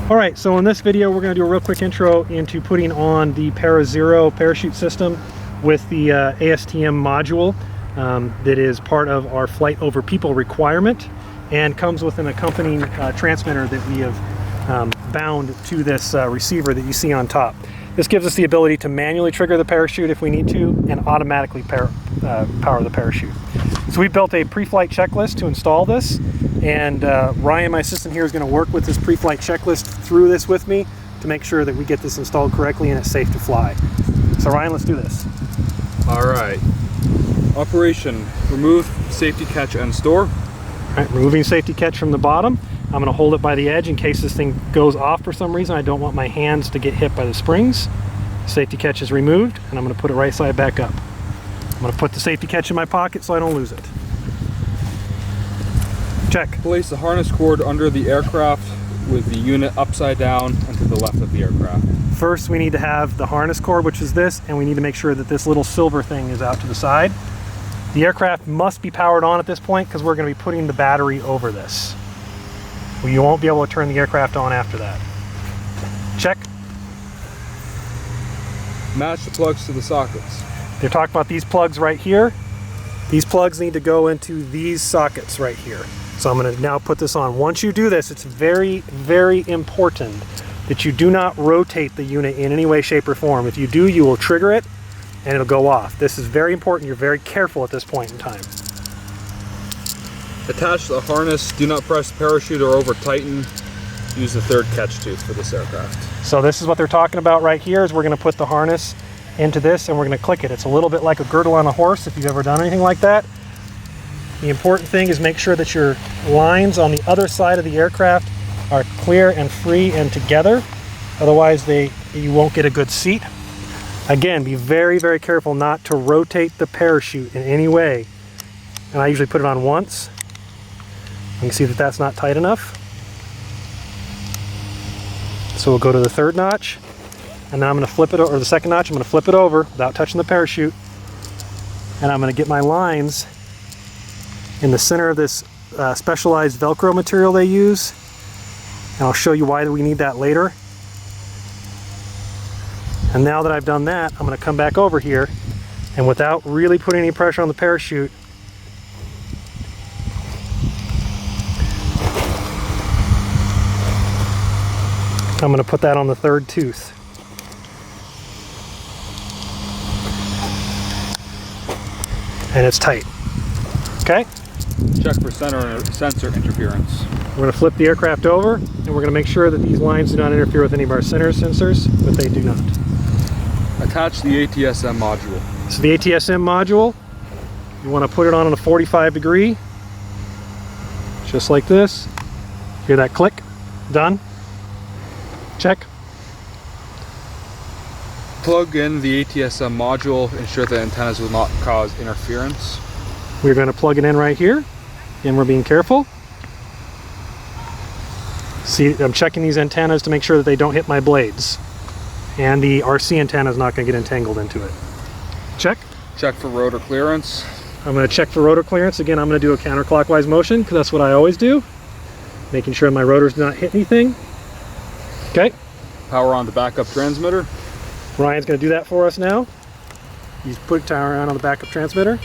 All right, so in this video, we're gonna do a real quick intro into putting on the ParaZero parachute system with the ASTM module that is part of our flight over people requirement and comes with an accompanying transmitter that we have bound to this receiver that you see on top. This gives us the ability to manually trigger the parachute if we need to and automatically power the parachute. So we built a pre-flight checklist to install this, and Ryan, my assistant here, is going to work with this pre-flight checklist through this with me to make sure that we get this installed correctly and it's safe to fly. So Ryan, let's do this. All right. Operation: remove safety catch and store. All right, removing safety catch from the bottom. I'm going to hold it by the edge in case this thing goes off for some reason. I don't want my hands to get hit by the springs. Safety catch is removed, and I'm going to put it right side back up. I'm going to put the safety catch in my pocket so I don't lose it. Check. Place the harness cord under the aircraft with the unit upside down and to the left of the aircraft. First, we need to have the harness cord, which is this, and we need to make sure that this little silver thing is out to the side. The aircraft must be powered on at this point because we're going to be putting the battery over this. You won't be able to turn the aircraft on after that. Check. Match the plugs to the sockets. They're talking about these plugs right here. These plugs need to go into these sockets right here. So I'm going to now put this on. Once you do this, it's very, very important that you do not rotate the unit in any way, shape, or form. If you do, you will trigger it and it'll go off. This is very important. You're very careful at this point in time. Attach the harness. Do not press the parachute or over tighten. Use the third catch tooth for this aircraft. So this is what they're talking about right here, is we're going to put the harness into this and we're going to click it. It's a little bit like a girdle on a horse if you've ever done anything like that. The important thing is make sure that your lines on the other side of the aircraft are clear and free and together. Otherwise you won't get a good seat. Again, be very, very careful not to rotate the parachute in any way. And I usually put it on once. You can see that that's not tight enough. So we'll go to the third notch, and then I'm going to flip it, or the second notch, I'm going to flip it over without touching the parachute, and I'm going to get my lines in the center of this specialized Velcro material they use, and I'll show you why we need that later. And now that I've done that, I'm going to come back over here, and without really putting any pressure on the parachute, I'm going to put that on the third tooth. And it's tight. Okay? Check for sensor interference. We're going to flip the aircraft over, and we're going to make sure that these lines do not interfere with any of our center sensors, but they do not. Attach the ATSM module. So the ATSM module, you want to put it on a 45 degree, just like this. Hear that click? Done. Check. Plug in the ATSM module. Ensure the antennas will not cause interference. We're going to plug it in right here, and we're being careful. See, I'm checking these antennas to make sure that they don't hit my blades. And the RC antenna is not going to get entangled into it. Check. Check for rotor clearance. I'm going to check for rotor clearance. Again, I'm going to do a counterclockwise motion because that's what I always do. Making sure my rotors do not hit anything. Okay. Power on the backup transmitter. Ryan's going to do that for us now. He's put power on the backup transmitter.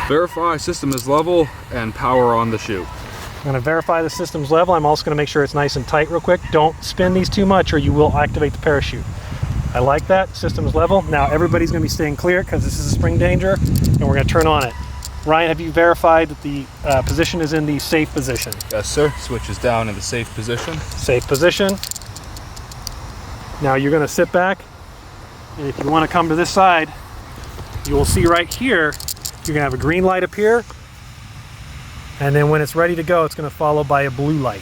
Verify system is level and power on the chute. I'm going to verify the system's level. I'm also going to make sure it's nice and tight real quick. Don't spin these too much or you will activate the parachute. I like that. System's level. Now everybody's going to be staying clear because this is a spring danger, and we're going to turn on it. Ryan, have you verified that the position is in the safe position? Yes, sir. Switch is down in the safe position. Safe position. Now you're going to sit back, and if you want to come to this side, you will see right here, you're going to have a green light up here, and then when it's ready to go, it's going to follow by a blue light.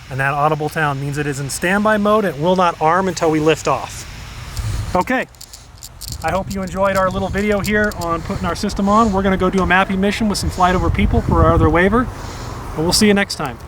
And that audible sound means it is in standby mode. It will not arm until we lift off. Okay, I hope you enjoyed our little video here on putting our system on. We're going to go do a mapping mission with some flight over people for our other waiver, and we'll see you next time.